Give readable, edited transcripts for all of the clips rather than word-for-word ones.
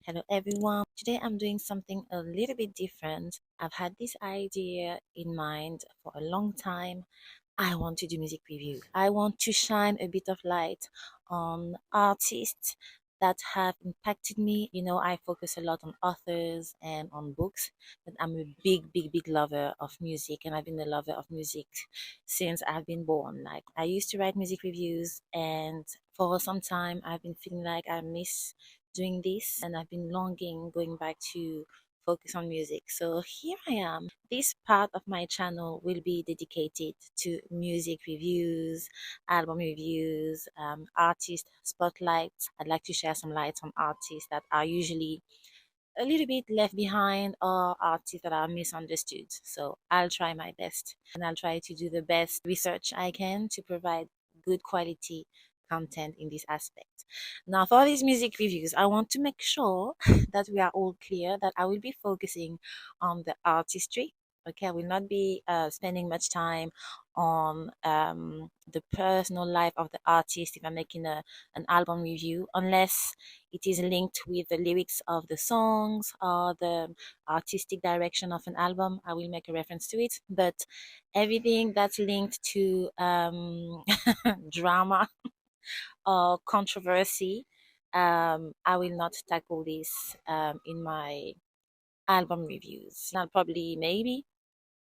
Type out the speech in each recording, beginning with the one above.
Hello everyone. Today I'm doing something a little bit different. I've had this idea in mind for a long time. I want to do music review. I want to shine a bit of light on artists that have impacted me. I focus a lot on authors and on books, but I'm a big lover of music, and I've been a lover of music since I've been born. Like, I used to write music reviews, and for some time I've been feeling like I miss doing this, and I've been longing going back to focus on music. So here I am. This part of my channel will be dedicated to music reviews, album reviews, artist spotlights. I'd like to share some lights on artists that are usually a little bit left behind, or artists that are misunderstood. So I'll try my best, and I'll try to do the best research I can to provide good quality content in this aspect. Now, for these music reviews, I want to make sure that we are all clear that I will be focusing on the artistry. Okay, I will not be spending much time on the personal life of the artist if I'm making an album review, unless it is linked with the lyrics of the songs or the artistic direction of an album. I will make a reference to it, but everything that's linked to drama or controversy, I will not tackle this in my album reviews. I'll probably maybe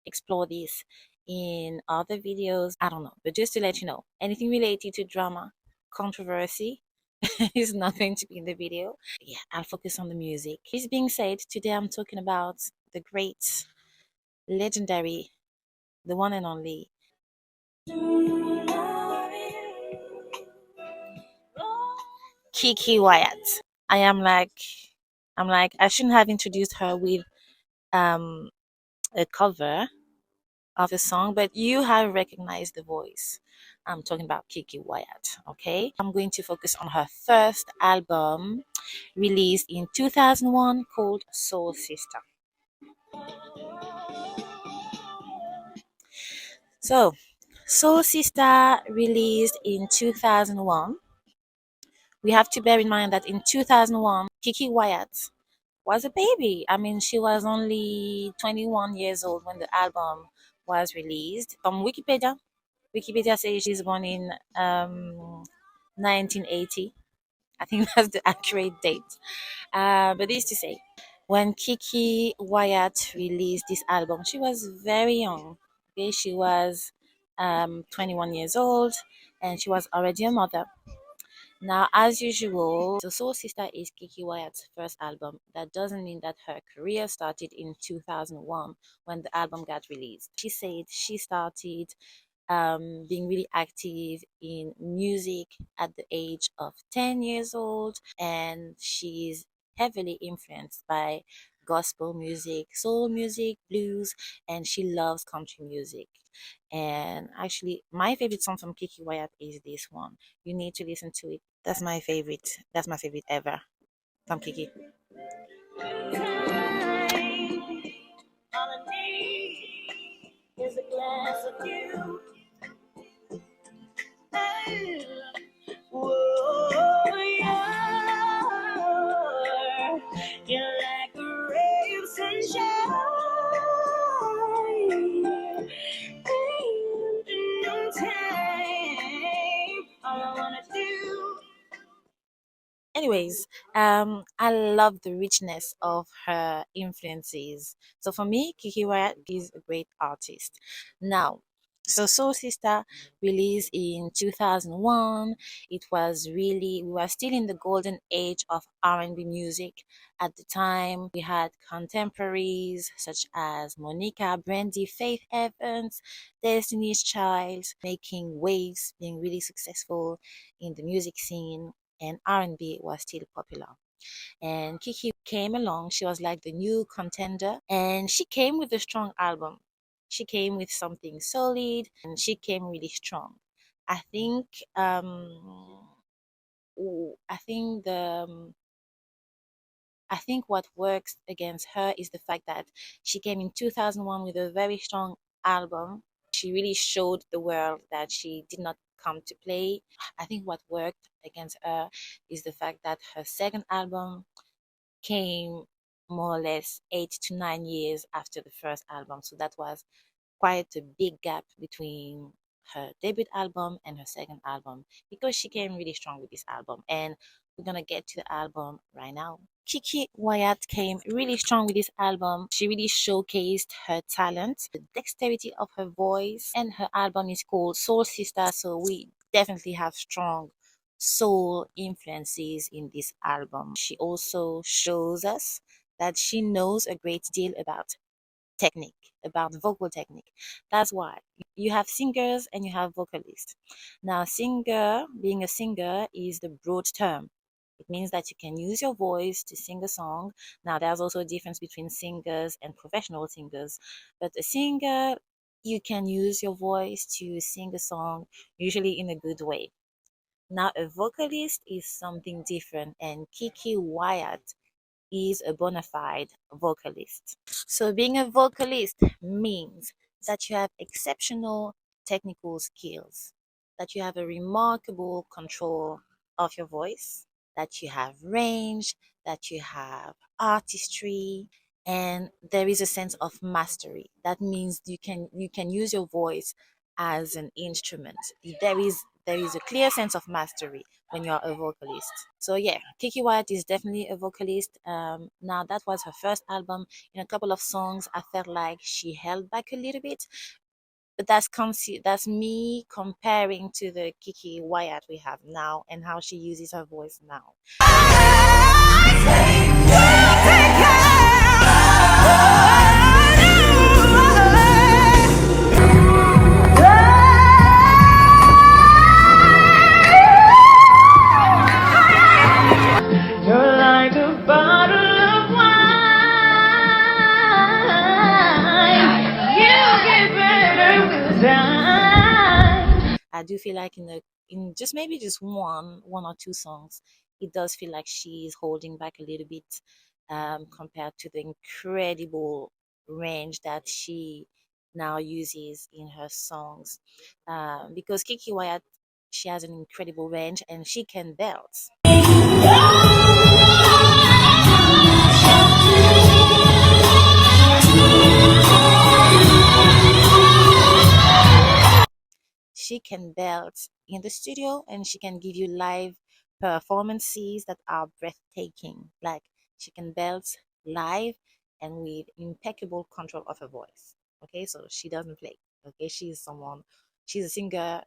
explore this in other videos. I don't know, but just to let you know, anything related to drama, controversy is not going to be in the video. Yeah, I'll focus on the music. This being said, today I'm talking about the great, legendary, the one and only Keke Wyatt. I am like, I shouldn't have introduced her with um a cover of a song, but you have recognized the voice. I'm talking about Keke Wyatt, okay? I'm going to focus on her first album released in 2001 called Soul Sista. So, Soul Sista released in 2001. We have to bear in mind that in 2001, Keke Wyatt was a baby. I mean, she was only 21 years old when the album was released. From Wikipedia says she's born in 1980. I think that's the accurate date. But this to say, when Keke Wyatt released this album, she was very young. Okay, she was 21 years old, and she was already a mother. Now, as usual, so Soul Sister is Keke Wyatt's first album. That doesn't mean that her career started in 2001 when the album got released. She said she started being really active in music at the age of 10 years old, and she's heavily influenced by gospel music, soul music, blues, and she loves country music. And actually, my favorite song from Keke Wyatt is this one. You need to listen to it. That's my favorite. That's my favorite ever from Keke. All I need is a glass of you. Whoa, you're like a ray of sunshine. And no time, all I wanna do. Anyways, I love the richness of her influences. So for me, Keke Wyatt is a great artist. Now, so Soul Sister released in 2001. It was really, we were still in the golden age of R&B music at the time. We had contemporaries such as Monica, Brandy, Faith Evans, Destiny's Child making waves, being really successful in the music scene, and R&B was still popular. And Kiki came along. She was like the new contender, and she came with a strong album. She came with something solid, and she came really strong. I think I think I think what works against her is the fact that she came in 2001 with a very strong album. She really showed the world that she did not come to play. I think what worked against her is the fact that her second album came more or less 8 to 9 years after the first album. So that was quite a big gap between her debut album and her second album because she came really strong with this album. And we're gonna get to the album right now. Keke Wyatt came really strong with this album. She really showcased her talent, the dexterity of her voice, and her album is called Soul Sista. So we definitely have strong soul influences in this album. She also shows us that she knows a great deal about technique, about vocal technique. That's why you have singers and you have vocalists. Now, being a singer is the broad term. It means that you can use your voice to sing a song. Now, there's also a difference between singers and professional singers. But a singer, you can use your voice to sing a song, usually in a good way. Now, a vocalist is something different, and Keke Wyatt is a bona fide vocalist. So, being a vocalist means that you have exceptional technical skills, that you have a remarkable control of your voice, that you have range, that you have artistry, and there is a sense of mastery. That means you can use your voice as an instrument. There is a clear sense of mastery when you're a vocalist. So yeah, Keke Wyatt is definitely a vocalist. Now that was her first album. In a couple of songs, I felt like she held back a little bit, but that's me comparing to the Keke Wyatt we have now and how she uses her voice now. You're like a bottle of wine. You get better with time. I do feel like in just maybe just one or two songs, it does feel like she's holding back a little bit compared to the incredible range that she now uses in her songs. Because Keke Wyatt, she has an incredible range and she can belt. She can belt in the studio and she can give you live performances that are breathtaking. Like she can belt live and with impeccable control of her voice. Okay, so she doesn't play. Okay, she's a singer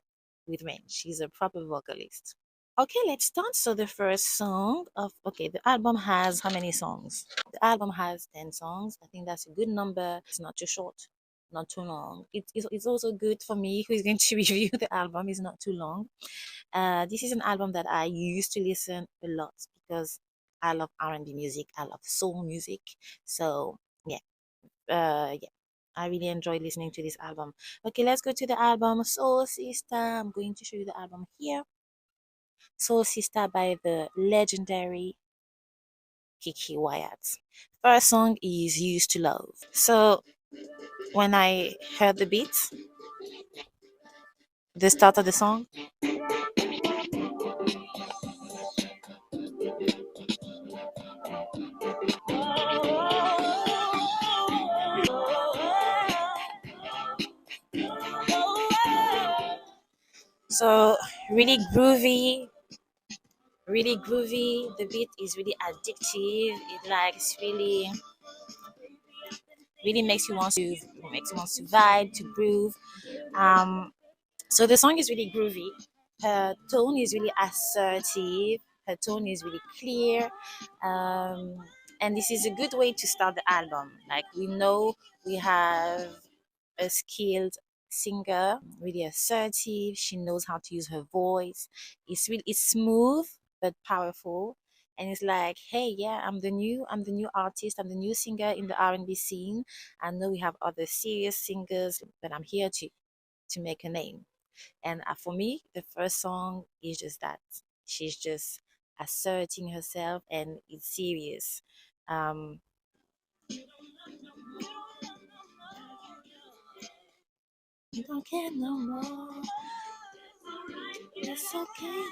with range. She's a proper vocalist. Okay, let's start. So the first song of the album has how many songs? The album has 10 songs. I think that's a good number. It's not too short, not too long. It's also good for me who is going to review the album. It's not too long. This is an album that I used to listen a lot because I love R&B music. I love soul music. So yeah, yeah. I really enjoy listening to this album. Okay, let's go to the album Soul Sista. I'm going to show you the album here. Soul Sista by the legendary Keke Wyatt. First song is Used to Love. So when I heard the beat, the start of the song, so really groovy, really groovy. The beat is really addictive. It like it's really makes you want to vibe, to groove. Um, So the song is really groovy. Her tone is really assertive. Her tone is really clear. Um, and this is a good way to start the album. Like we know we have a skilled singer, really assertive. She knows how to use her voice. It's smooth but powerful. And it's like, hey, yeah, I'm the new artist. I'm the new singer in the R&B scene. I know we have other serious singers, but I'm here to make a name. And for me, the first song is just that. She's just asserting herself and it's serious. Um, you don't care no more. It's okay.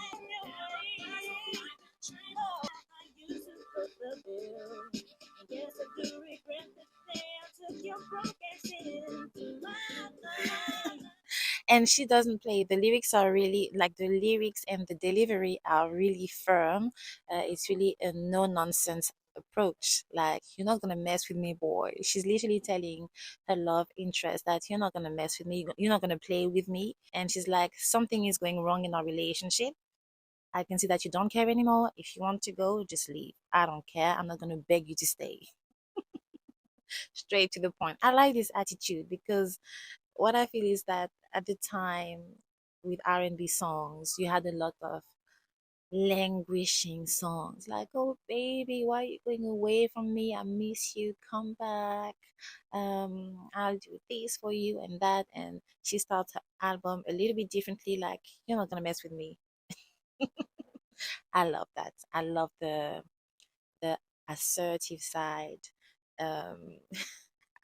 And she doesn't play. The lyrics are really like the lyrics and the delivery are really firm. It's really a no nonsense approach. Like, you're not gonna mess with me, boy. She's literally telling her love interest that you're not gonna mess with me, you're not gonna play with me. And she's like, something is going wrong in our relationship. I can see that you don't care anymore. If you want to go, just leave. I don't care. I'm not gonna beg you to stay. Straight to the point. I like this attitude because what I feel is that at the time with R&B songs, you had a lot of languishing songs like, "Oh baby, why are you going away from me? I miss you. Come back. I'll do this for you and that." And she starts her album a little bit differently, like, "You're not gonna mess with me." I love that. I love the assertive side. Um,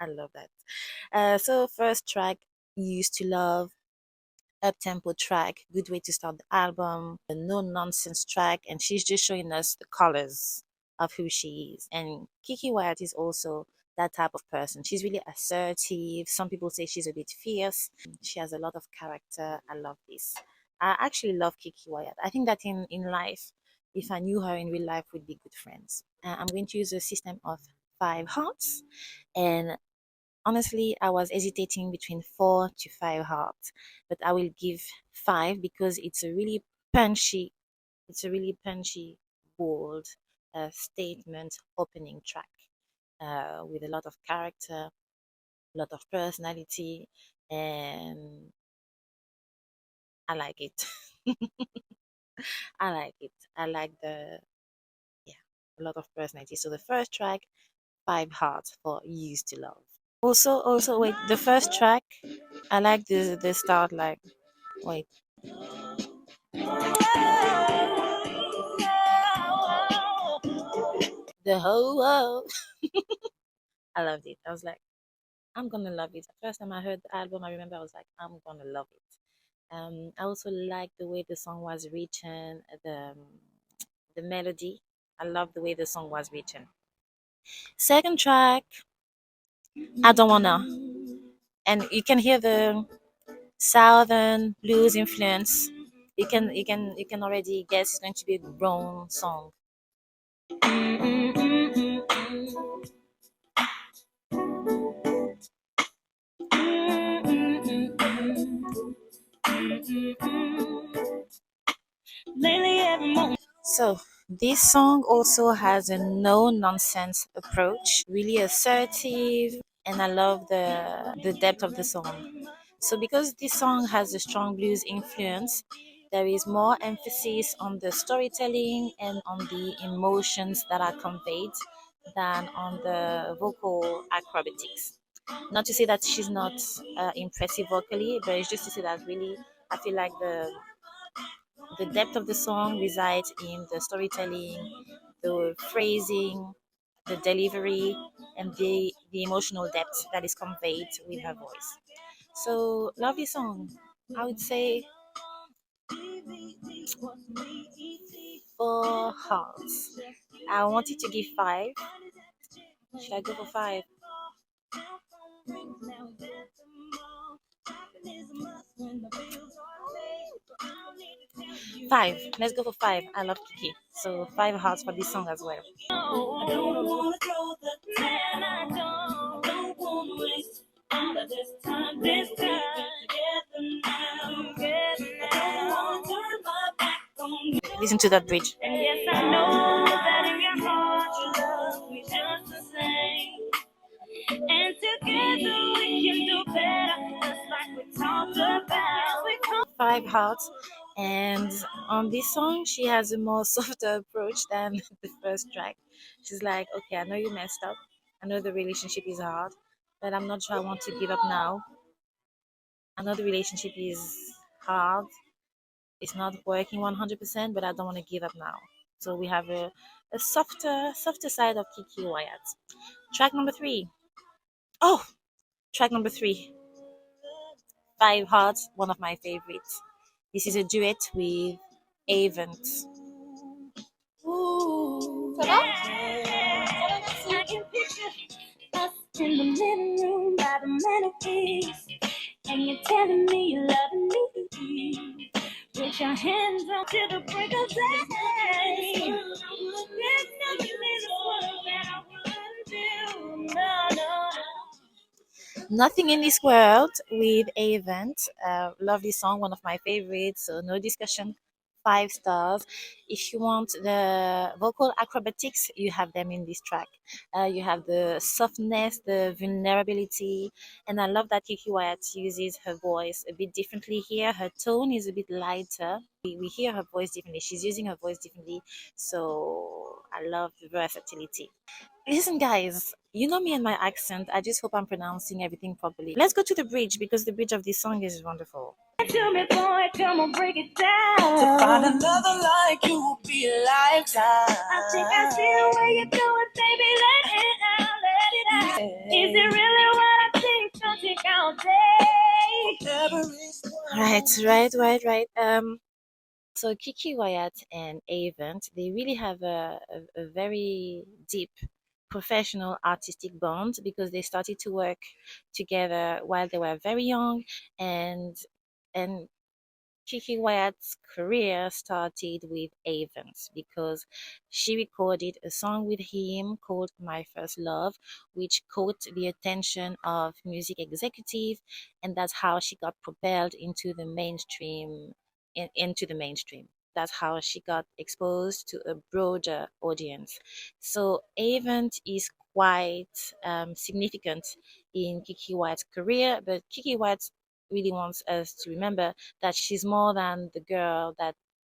I love that. So first track, Used to Love, up tempo track, good way to start the album, a no nonsense track, and she's just showing us the colors of who she is. And Keke Wyatt is also that type of person. She's really assertive. Some people say she's a bit fierce. She has a lot of character. I love this. I actually love Keke Wyatt. I think that in life, if I knew her in real life, we'd be good friends. I'm going to use a system of 5 hearts, and honestly, I was hesitating between 4 to 5 hearts, but I will give 5 because it's a really punchy, bold statement opening track with a lot of character, a lot of personality, and I like it. I like it. I like yeah, a lot of personality. So the first track, 5 hearts for Used to Love. Also, wait, the first track, I like the start, like, wait. The whole world. I loved it. I was like, I'm gonna love it. The first time I heard the album, I remember I was like, I'm gonna love it. I also like the way the song was written, the melody. I love the way the song was written. Second track, I don't wanna, and you can hear the southern blues influence. You can already guess it's going to be a grown song. So this song also has a no nonsense approach, really assertive, and I love the depth of the song. So because this song has a strong blues influence, there is more emphasis on the storytelling and on the emotions that are conveyed than on the vocal acrobatics. Not to say that she's not impressive vocally, but it's just to say that really I feel like the depth of the song resides in the storytelling, the phrasing, the delivery, and the emotional depth that is conveyed with her voice. So, lovely song. I would say 4 hearts. I wanted to give 5. Should I go for 5? 5. Let's go for 5. I love Kiki. So 5 hearts for this song as well. I don't wanna throw the man I don't wanna waste all of this time together now. I don't wanna turn my back on you. Listen to that bridge. And yes, I know that in your heart you love me just the same. And together we can do better, just like we talked about. 5 hearts, and on this song, she has a more softer approach than the first track. She's like, "Okay, I know you messed up. I know the relationship is hard, but I'm not sure I want to give up now. I know the relationship is hard. It's not working 100%, but I don't want to give up now." So we have a softer side of Keke Wyatt. Track number 3. Oh, track number 3. 5 hearts, one of my favorites. This is a duet with Avant. Ça va? In the living room by the mantelpiece, and you're telling me you love me. Put your hands up to the break of day. There's nothing in the world that I wouldn't do. No, no. Nothing in this world with Avant. Lovely song, one of my favorites. So no discussion. 5 stars. If you want the vocal acrobatics, you have them in this track. You have the softness, the vulnerability, and I love that Keke Wyatt uses her voice a bit differently here. Her tone is a bit lighter. We hear her voice differently. She's using her voice differently. So I love the versatility. Listen, guys, you know me and my accent. I just hope I'm pronouncing everything properly. Let's go to the bridge because the bridge of this song is wonderful. Tell me, boy, come on, break it down. To find another like you will be a lifetime. I think I see the way you're doing, baby. Let it out, let it out. Yeah. Is it really what I think? Don't think all day. Right. So Keke Wyatt and Avant, they really have a very deep professional artistic bond because they started to work together while they were very young, and and Keke Wyatt's career started with Avant because she recorded a song with him called My First Love, which caught the attention of music executive, and that's how she got propelled into the mainstream. Into the mainstream. That's how she got exposed to a broader audience. So Avant is quite significant in Keke Wyatt's career, but Keke Wyatt really wants us to remember that she's more than the girl that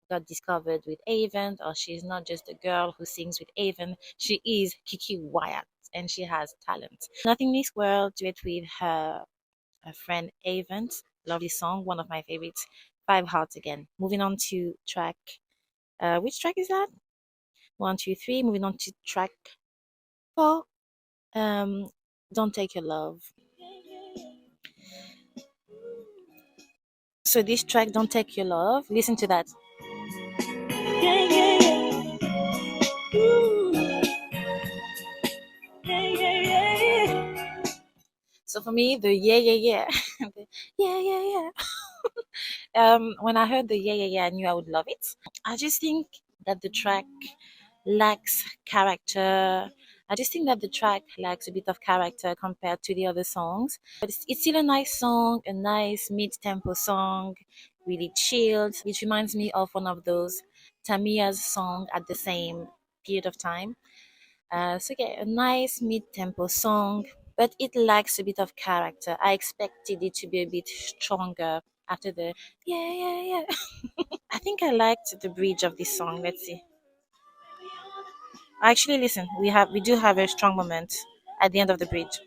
got discovered with Avon, or she's not just a girl who sings with Avon. She is Keke Wyatt, and she has talent. Nothing in this world duet with her friend Avon. Lovely song, one of my favorites. 5 hearts again. Moving on to track. Which track is that? 1, 2, 3. Moving on to track 4. Um, Don't Take Your Love. So this track, Don't Take Your Love. Listen to that. Yeah, yeah, yeah. Ooh. Yeah, yeah, yeah. So for me, the yeah, the yeah. When I heard the yeah, I knew I would love it. I just think that the track lacks character. I just think that the track lacks a bit of character compared to the other songs. But it's still a nice song, a nice mid-tempo song, really chilled. It reminds me of one of those Tamiya's song at the same period of time. So yeah, a nice mid-tempo song, but it lacks a bit of character. I expected it to be a bit stronger after the yeah. I think I liked the bridge of this song. Let's see. Actually, listen, we do have a strong moment at the end of the bridge.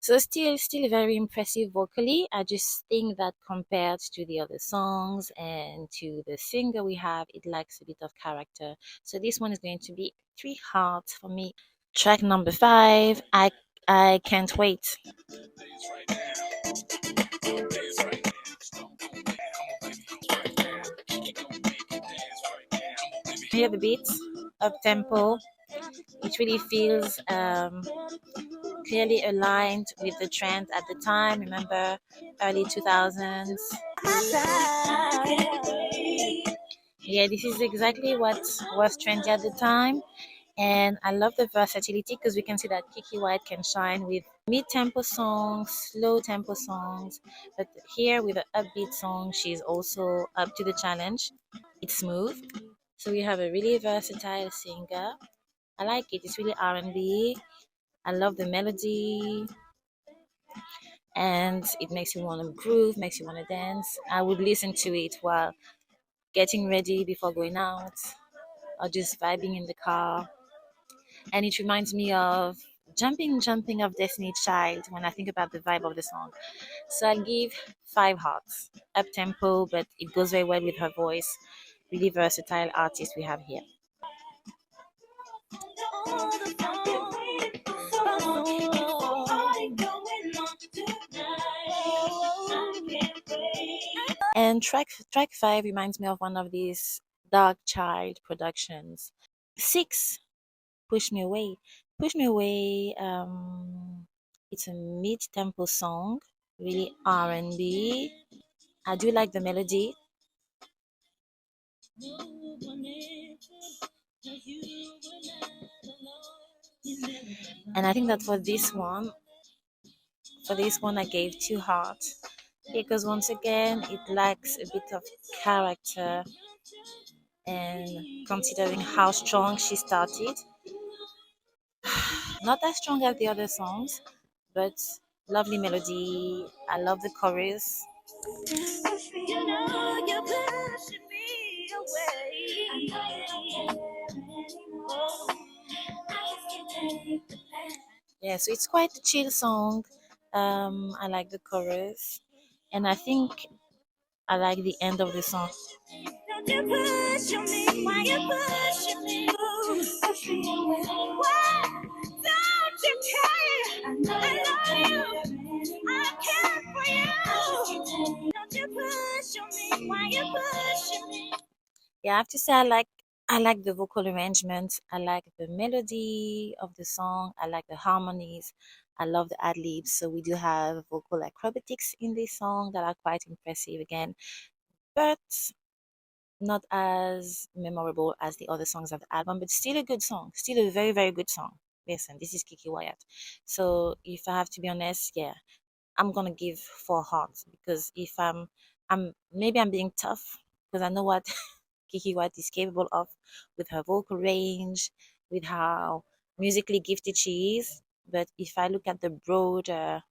So still very impressive vocally. I just think that compared to the other songs and to the singer we have, it lacks a bit of character. So this one is going to be 3 hearts for me. Track number 5. I can't wait. Hear the beats, up tempo. It really feels clearly aligned with the trend at the time. Remember, early 2000s. Yeah, this is exactly what was trendy at the time. And I love the versatility because we can see that Keke Wyatt can shine with mid-tempo songs, slow tempo songs, but here with an upbeat song, she's also up to the challenge. It's smooth, so we have a really versatile singer. I like it. It's really R&B. I love the melody, and it makes you want to groove, makes you want to dance. I would listen to it while getting ready before going out, or just vibing in the car. And it reminds me of jumping of Destiny's Child when I think about the vibe of the song. So I'll give 5 hearts. Up tempo, but it goes very well with her voice. Really versatile artist we have here. And track 5 reminds me of one of these dark child productions. 6, Push Me Away. Push Me Away, it's a mid-tempo song, really R&B. I do like the melody, and I think that for this one I gave 2 hearts because once again it lacks a bit of character, and considering how strong she started, not as strong as the other songs, but lovely melody. I love the chorus. You know you're pushing me away. I know you don't care anymore. I just can't take the pain. Yeah, so it's quite a chill song. I like the chorus, and I think I like the end of the song. Don't you push on me? Why you pushing me? Push me away. Why don't you care? I love you. I care for you. Don't you push on me? Why you pushing me? Yeah, I have to say I like the vocal arrangement. I like the melody of the song. I like the harmonies. I love the ad libs. So we do have vocal acrobatics in this song that are quite impressive again, but not as memorable as the other songs of the album, but still a good song. Still a very, very good song. Listen, this is Keke Wyatt. So if I have to be honest, yeah, I'm gonna give 4 hearts because if I'm being tough because I know what Kiki White is capable of with her vocal range, with how musically gifted she is. But if I look at the broader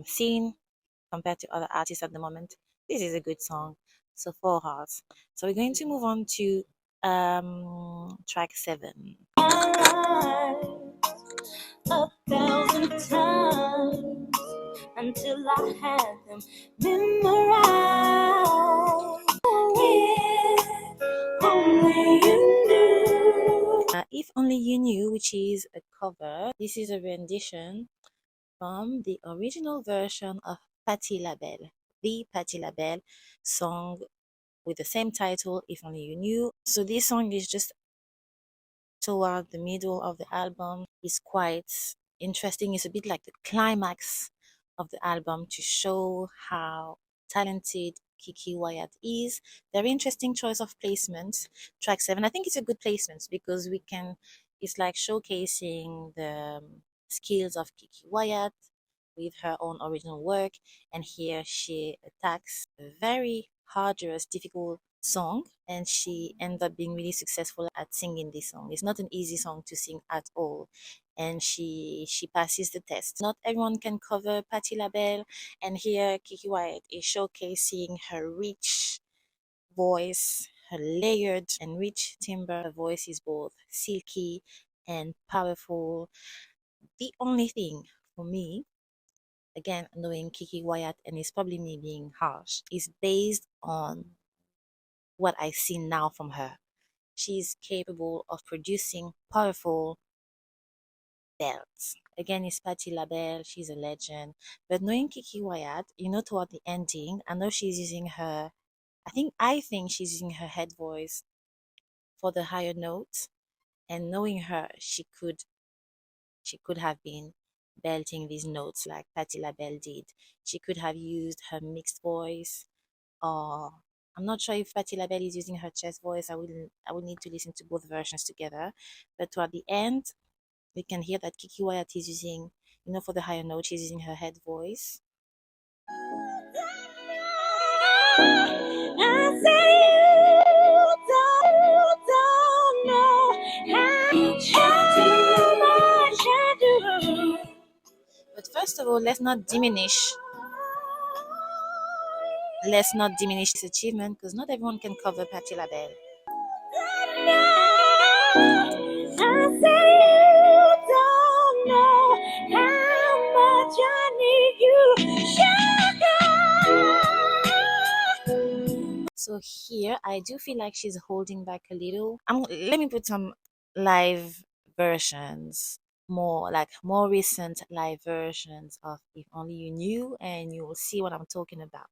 scene compared to other artists at the moment, this is a good song. So 4 hearts. So we're going to move on to track 7. 1,000 times until I had them memorized. If only you knew. If Only You Knew, which is a cover. This is a rendition from the original version of Patti LaBelle, the Patti LaBelle song with the same title, If Only You Knew. So this song is just toward the middle of the album. Is quite interesting. It's a bit like the climax of the album to show how talented Keke Wyatt is. Very interesting choice of placement. Track 7, I think it's a good placement because it's like showcasing the skills of Keke Wyatt with her own original work. And here she attacks a very arduous, difficult song, and she ended up being really successful at singing this song. It's not an easy song to sing at all, and she passes the test. Not everyone can cover Patti LaBelle, and here Keke Wyatt is showcasing her rich voice, her layered and rich timbre. Her voice is both silky and powerful. The only thing for me, again, knowing Keke Wyatt, and it's probably me being harsh, is based on what I see now from her. She's capable of producing powerful belts. Again, it's Patti LaBelle, she's a legend. But knowing Keke Wyatt, toward the ending, I know she's using her, I think she's using her head voice for the higher notes. And knowing her, she could have been belting these notes like Patti LaBelle did. She could have used her mixed voice, or I'm not sure if Patti LaBelle is using her chest voice. I will need to listen to both versions together. But toward the end, we can hear that Keke Wyatt is using, for the higher note, she's using her head voice. But first of all, let's not diminish this achievement because not everyone can cover Patti LaBelle. So here, I do feel like she's holding back a little. Let me put some live versions, more recent live versions of If Only You Knew, and you will see what I'm talking about.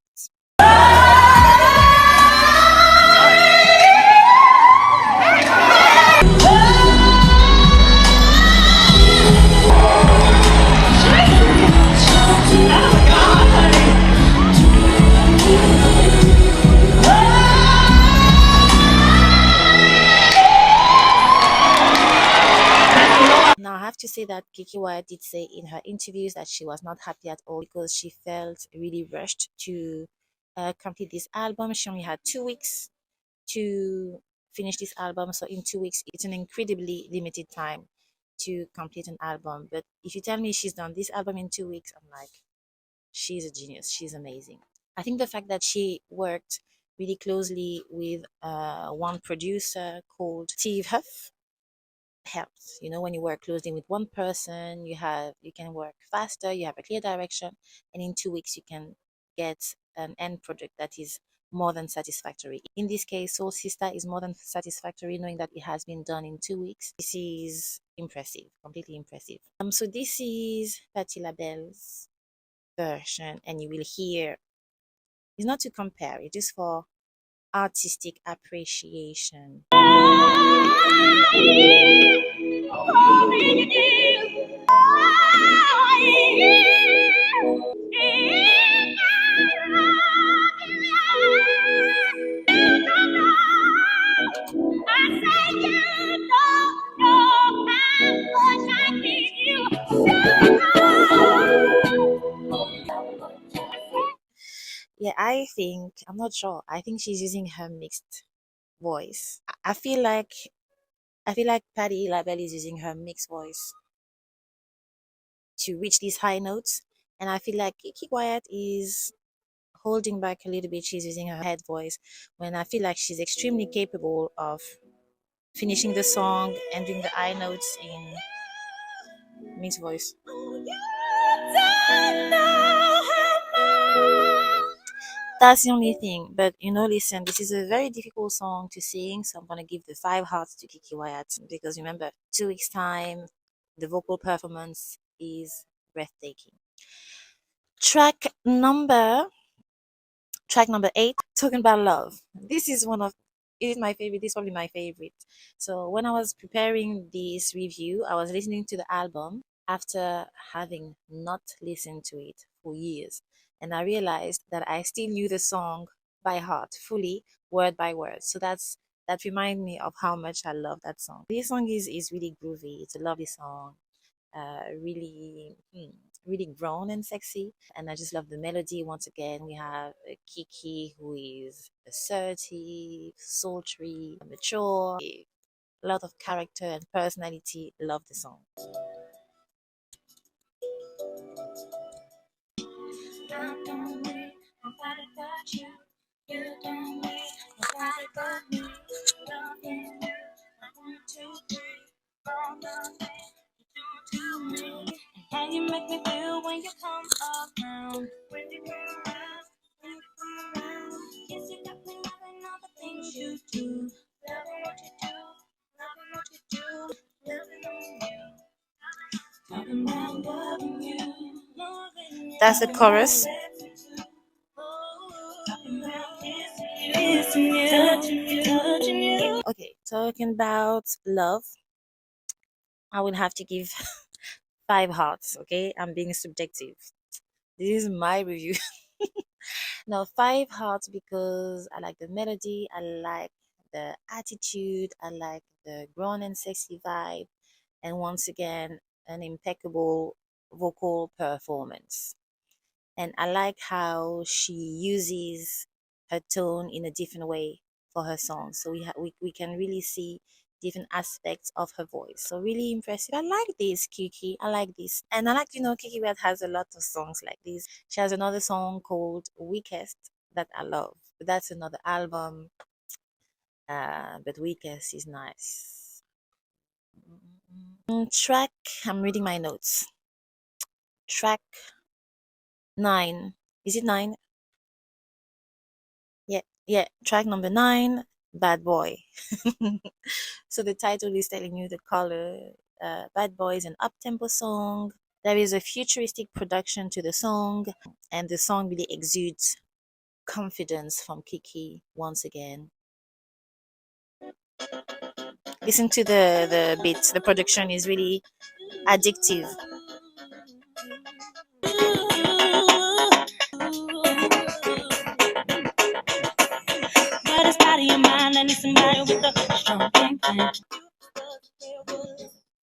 Now, I have to say that Keke Wyatt did say in her interviews that she was not happy at all because she felt really rushed to complete this album. She only had 2 weeks to finish this album. So, in 2 weeks, it's an incredibly limited time to complete an album. But if you tell me she's done this album in 2 weeks, I'm like, she's a genius. She's amazing. I think the fact that she worked really closely with one producer called Steve Huff helps. You know, when you work closely with one person, you can work faster, you have a clear direction, and in 2 weeks you can get an end product that is more than satisfactory. In this case, Soul Sista is more than satisfactory, knowing that it has been done in 2 weeks. This is impressive, completely impressive. So this is Patti LaBelle's version, and you will hear it's not to compare, it is for artistic appreciation. Yeah, I think I'm not sure. I think she's using her mixed voice. I feel like Patti LaBelle is using her mixed voice to reach these high notes, and I feel like Keke Wyatt is holding back a little bit. She's using her head voice when I feel like she's extremely capable of finishing the song and doing the high notes in mixed voice. That's the only thing. But listen, this is a very difficult song to sing, so I'm gonna give the 5 hearts to Keke Wyatt because remember, 2 weeks time, the vocal performance is breathtaking. Track number track number 8, talking about love. It is my favorite. This is probably my favorite. So when I was preparing this review, I was listening to the album after having not listened to it for years, and I realized that I still knew the song by heart, fully, word by word. So that reminds me of how much I love that song. This song is really groovy. It's a lovely song, really grown and sexy. And I just love the melody. Once again, we have Kiki, who is assertive, sultry, mature, a lot of character and personality. Love the song. I don't need nobody but you. You don't need nobody but me. Loving you, I want to be all the things you do to me. And how you make me feel when you come around. When you come around, when you come around. Yes, you got me loving all the things you do. Loving what you do, loving what you do, loving on you. Talking about loving you. That's the chorus. Okay, talking about love, I will have to give 5 hearts. Okay, I'm being subjective. This is my review. Now, 5 hearts because I like the melody, I like the attitude, I like the grown and sexy vibe, and once again, an impeccable vocal performance. And I like how she uses her tone in a different way for her songs. So we can really see different aspects of her voice. So really impressive. I like this, Kiki. I like this. And I like, Kiki Wyatt has a lot of songs like this. She has another song called Weakest that I love. But that's another album. But Weakest is nice. Track, I'm reading my notes. Track 9. Is it 9? Yeah, yeah. Track number 9, Bad Boy. So the title is telling you the color. Bad Boy is an up-tempo song. There is a futuristic production to the song, and the song really exudes confidence from Kiki once again. Listen to the beats. The production is really addictive.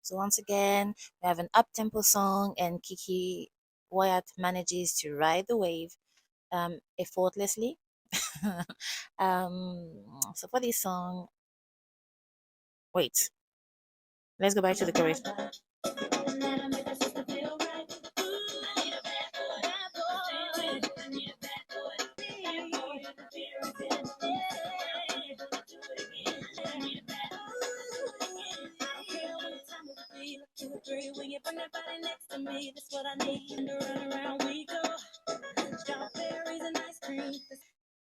So once again, we have an up-tempo song, and Keke Wyatt manages to ride the wave effortlessly. So for this song, wait, let's go back to the chorus.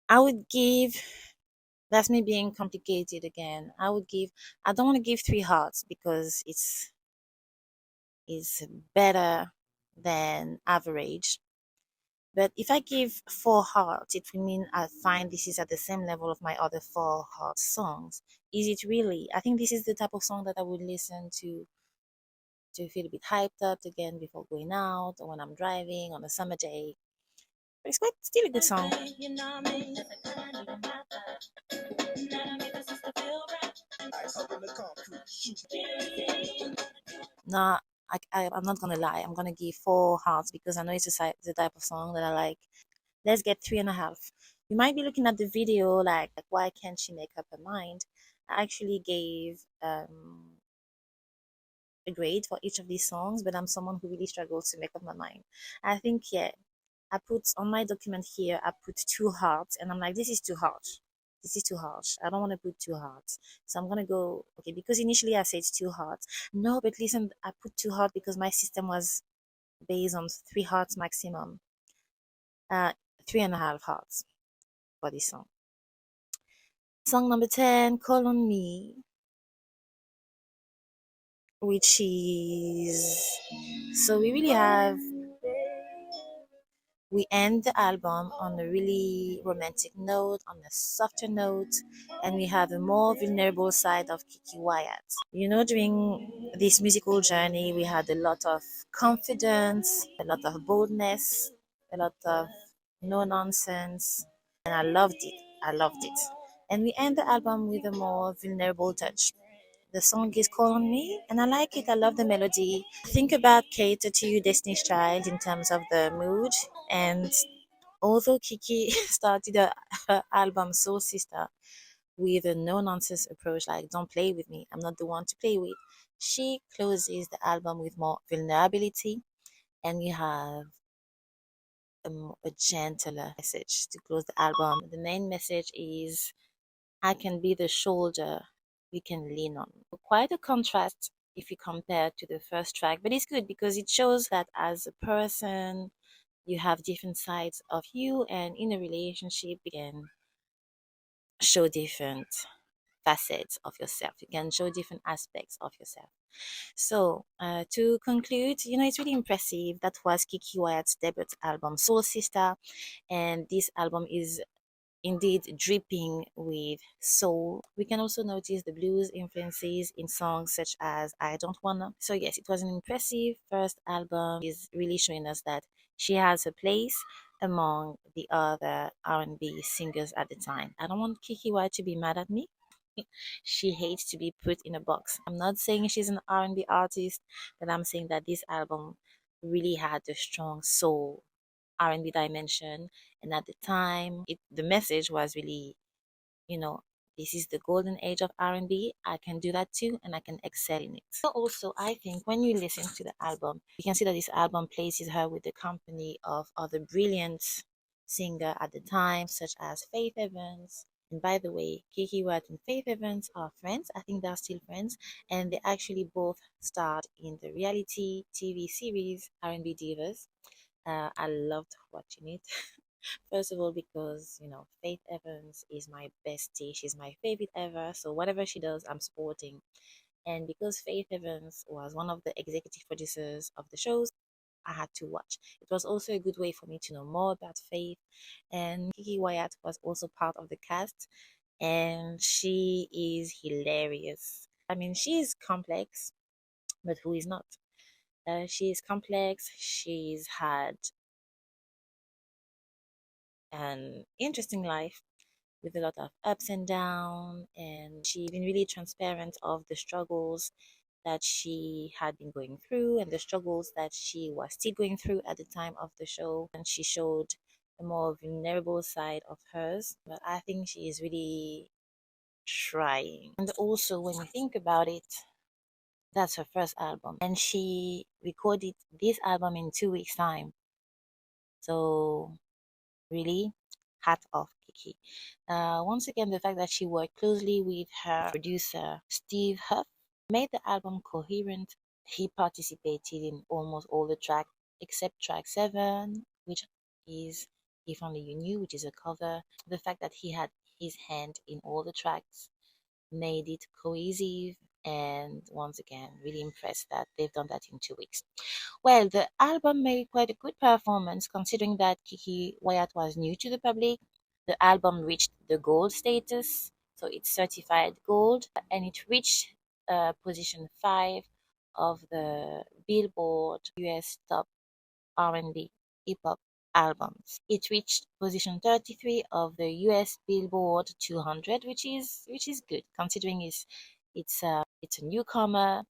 I would give, that's me being complicated again. I don't want to give three hearts because it's better than average. But if I give four hearts, it will mean I find this is at the same level of my other four heart songs. Is it really? I think this is the type of song that I would listen to feel a bit hyped up again before going out or when I'm driving on a summer day. But it's quite still a good song. Nah, I'm not gonna lie. I'm gonna give four hearts because I know it's the type of song that I like. Let's get 3.5. You might be looking at the video like why can't she make up her mind? I actually gave a grade for each of these songs, but I'm someone who really struggles to make up my mind. I think, yeah, I put on my document here, I put 2 hearts, and I'm like, this is too harsh. This is too harsh. I don't want to put 2 hearts. So I'm going to go, okay, because initially I said 2 hearts. No, but listen, I put 2 hearts because my system was based on 3 hearts maximum. 3.5 hearts for this song. Song number 10, Call on Me, which is, so we really have, we end the album on a really romantic note, on a softer note, and we have a more vulnerable side of Keke Wyatt. You know, during this musical journey, we had a lot of confidence, a lot of boldness, a lot of no nonsense, and I loved it. I loved it. And we end the album with a more vulnerable touch. The song is Call on Me, and I like it. I love the melody. Think about Cater to You, Destiny's Child, in terms of the mood. And although Kiki started her album Soul Sista with a no nonsense approach, like don't play with me, I'm not the one to play with, she closes the album with more vulnerability, and you have a gentler message to close the album. The main message is I can be the shoulder we can lean on. Quite a contrast if you compare to the first track, but it's good because it shows that as a person, you have different sides of you, and in a relationship, you can show different facets of yourself. You can show different aspects of yourself. So, to conclude, it's really impressive. That was Keke Wyatt's debut album, Soul Sister, and this album is indeed dripping with soul. We can also notice the blues influences in songs such as I Don't Wanna. So yes, it was an impressive first album. Is really showing us that she has her place among the other R&B singers at the time. I don't want Kiki White to be mad at me. She hates to be put in a box. I'm not saying she's an R&B artist, but I'm saying that this album really had a strong soul R&B dimension, and at the time the message was really, you know this is the golden age of R&B. I can do that too, and I can excel in it. So also, I think when you listen to the album, you can see that this album places her with the company of other brilliant singer at the time, such as Faith Evans. And by the way, Keke Wyatt and Faith Evans are friends. I think they're still friends, and they actually both starred in the reality TV series R&B Divas. I loved watching it. First of all, because Faith Evans is my bestie. She's my favorite ever. So whatever she does, I'm supporting. And because Faith Evans was one of the executive producers of the shows, I had to watch. It was also a good way for me to know more about Faith. And Keke Wyatt was also part of the cast, and she is hilarious. I mean, she's complex, but who is not? She's complex. She's had an interesting life with a lot of ups and downs, and she's been really transparent of the struggles that she had been going through and the struggles that she was still going through at the time of the show. And she showed a more vulnerable side of hers, but I think she is really trying. And also, when you think about it, that's her first album, and she recorded this album in 2 weeks' time. So really, hat off, Kiki. Once again, the fact that she worked closely with her producer, Steve Huff, made the album coherent. He participated in almost all the tracks except track 7, which is If Only You Knew, which is a cover. The fact that he had his hand in all the tracks made it cohesive, and once again, really impressed that they've done that in 2 weeks. Well, the album made quite a good performance considering that Keke Wyatt was new to the public. The album reached the gold status, so it's certified gold, and it reached position 5 of the Billboard US Top R&B Hip Hop albums. It reached position 33 of the US Billboard 200, which is good considering it's a newcomer.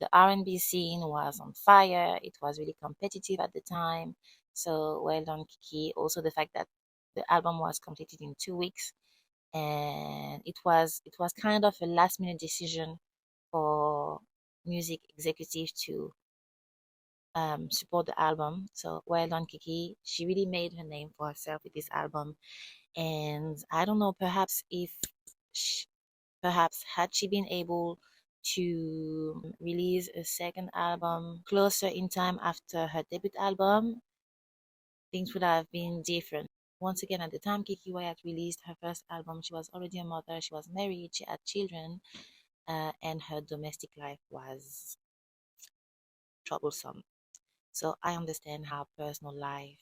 The R&B scene was on fire. It was really competitive at the time. So well done, Kiki. Also, the fact that the album was completed in 2 weeks, and it was kind of a last minute decision for music executive to support the album. So well done, Kiki. She really made her name for herself with this album. And I don't know, sh perhaps had she been able to release a second album closer in time after her debut album, things would have been different. Once again, at the time Keke Wyatt released her first album, she was already a mother, she was married, she had children, and her domestic life was troublesome. So I understand how personal life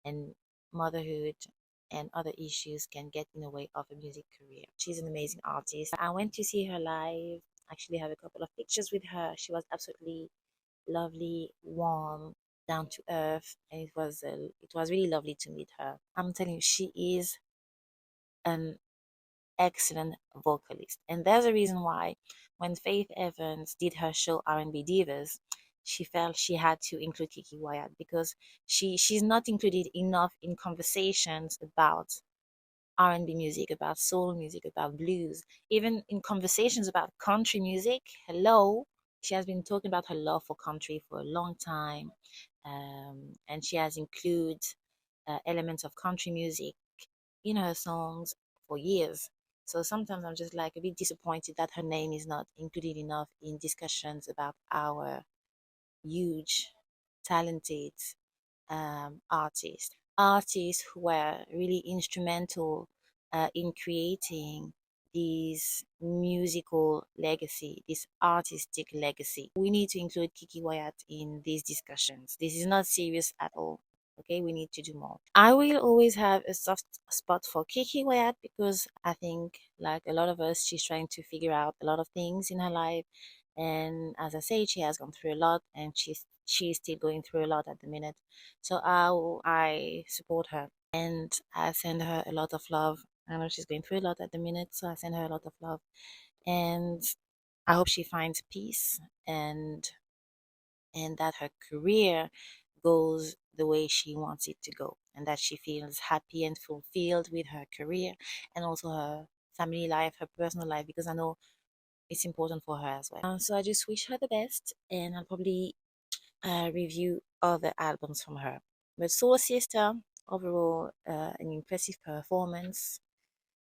and motherhood and other issues can get in the way of a music career. She's an amazing artist. I went to see her live. Actually, have a couple of pictures with her. She was absolutely lovely, warm, down to earth, and it was really lovely to meet her. I'm telling you, she is an excellent vocalist, and there's a reason why. When Faith Evans did her show R&B Divas, she felt she had to include Keke Wyatt because she's not included enough in conversations about R&B music, about soul music, about blues, even in conversations about country music. Hello, she has been talking about her love for country for a long time, and she has included elements of country music in her songs for years. So sometimes I'm just like a bit disappointed that her name is not included enough in discussions about our huge, talented artists who were really instrumental in creating this musical legacy, this artistic legacy. We need to include Keke Wyatt in these discussions. This is not serious at all. Okay, we need to do more. I will always have a soft spot for Keke Wyatt because I think, like a lot of us, she's trying to figure out a lot of things in her life. And as I said, she has gone through a lot, and she's still going through a lot at the minute. So I support her, and I send her a lot of love. I know she's going through a lot at the minute, so I send her a lot of love, and I hope she finds peace, and that her career goes the way she wants it to go, and that she feels happy and fulfilled with her career and also her family life, her personal life, because I know it's important for her as well. So I just wish her the best, and I'll probably review other albums from her. But Soul Sista, overall, an impressive performance.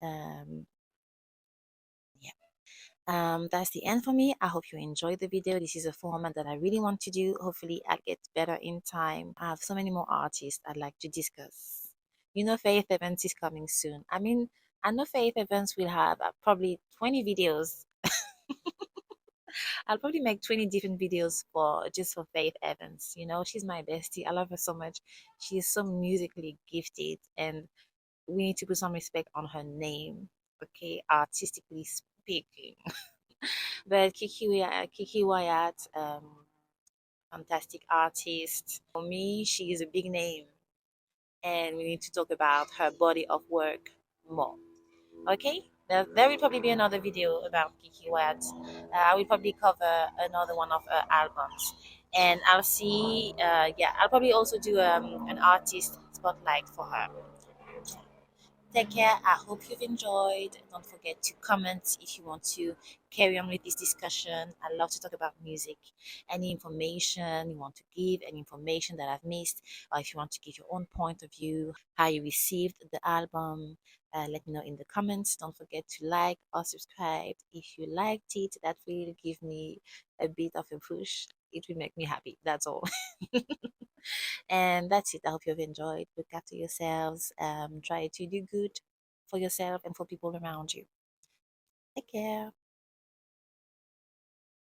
Um, yeah. That's the end for me. I hope you enjoyed the video. This is a format that I really want to do. Hopefully, I'll get better in time. I have so many more artists I'd like to discuss. You know, Faith Evans is coming soon. I mean, I know Faith Evans will have probably 20 videos. I'll probably make 20 different videos for just for Faith Evans. You know, she's my bestie. I love her so much. She is so musically gifted, and we need to put some respect on her name. Okay, artistically speaking. But Keke Wyatt, fantastic artist. For me, she is a big name, and we need to talk about her body of work more. Okay, there will probably be another video about Keke Wyatt. I will probably cover another one of her albums, and I'll see. Yeah, I'll probably also do an artist spotlight for her. Take care. I hope you've enjoyed. Don't forget to comment if you want to carry on with this discussion. I love to talk about music. Any information you want to give, any information that I've missed, or if you want to give your own point of view, how you received the album, let me know in the comments. Don't forget to like or subscribe. If you liked it, that will give me a bit of a push. It will make me happy. That's all. And that's it. I hope you've enjoyed. Look after yourselves. Try to do good for yourself and for people around you. Take care.